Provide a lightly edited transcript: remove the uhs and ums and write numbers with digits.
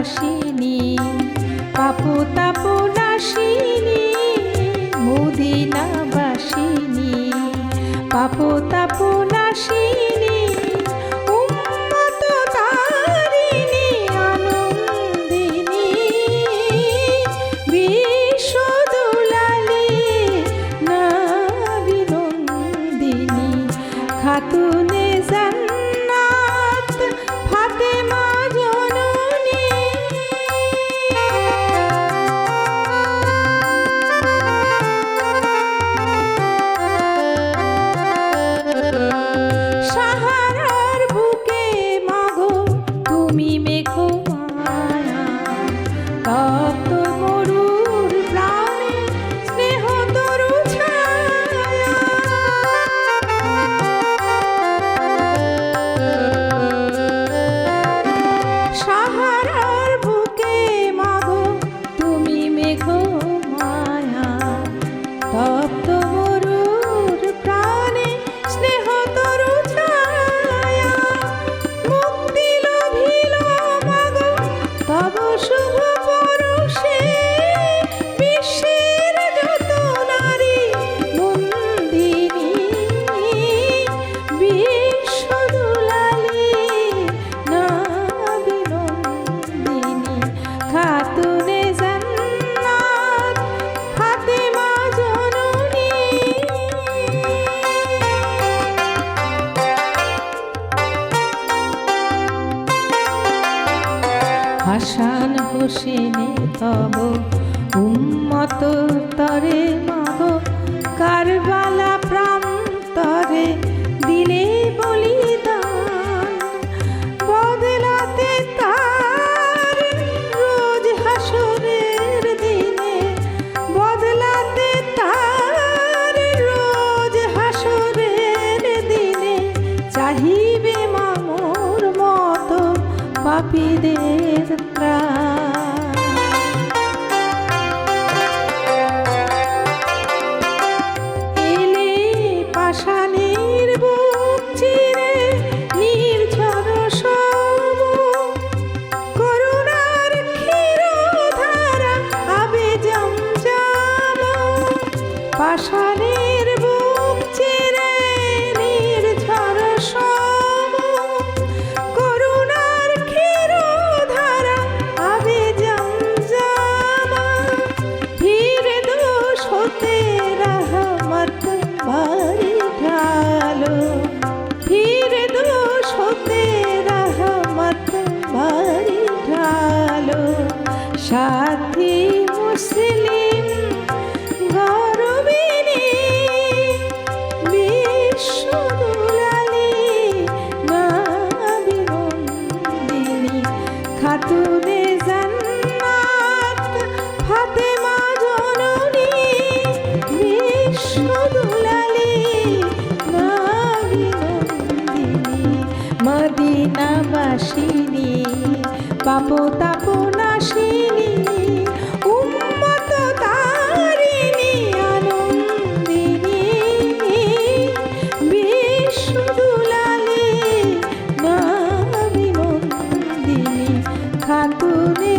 বাসিনী পাপ তাপ নাশিনী মদিনা বাসিনী পাপ তাপ নাশিনী উম্মত তারিণী আনন্দিনী বিশ্বদুলালী নবী নন্দিনী খাতুনে জান্নাত ফাতেমা জননী সাহারার বুকে মাগো তুমি মেঘমায়া তপ্ত মরুর প্রাণে স্নেহ তরু ছায়া সাহারার বুকে মাগো তুমি মেঘমায়া তপ্ত মরুর প্রাণে স্নেহ তরু ছায়া মুক্তি লোভিল মাগো তব শুভ পরশে বিশ্বের যত নারী নন্দিনী বিশ্বদুলালী নবী নন্দিনী খাতুনে জান্নাত ফাতেমা জননী হাসান হোসেনে তব উম্মত তরে মাগো কারবালা প্রান্তরে দিলে বলিদান বদলাতে তার রোজ হাসরের দিনে বদলাতে তার রোজ হাসরের দিনে চাহিবে মামুর মতো পাপীদের ত্রাণ এলে পাষাণের বুক চিরে নির্ঝর সম করুণার ক্ষীরধারা আবে জমজম পাষাণের বুক চিরে নির্ঝর সম করুণার ক্ষীরধারা আবে জমজম ফিরে দোষ হতে রহমত বারি ঢালো ফিরে দোষ হতে রহমত বারি ঢালো সাথী মুসলিম গৌরবিনী বিশ্বদুলালী নবী নন্দিনী খাতুনে জান্নাত ফাতেমা জননী বিশ্বদুলালী নবী নন্দিনী মদিনা বাসিনী পাপ তাপ নাশিনী উম্মত তারিণী আনন্দিনী বিশ্বদুলালী নবী নন্দিনী খাতুনে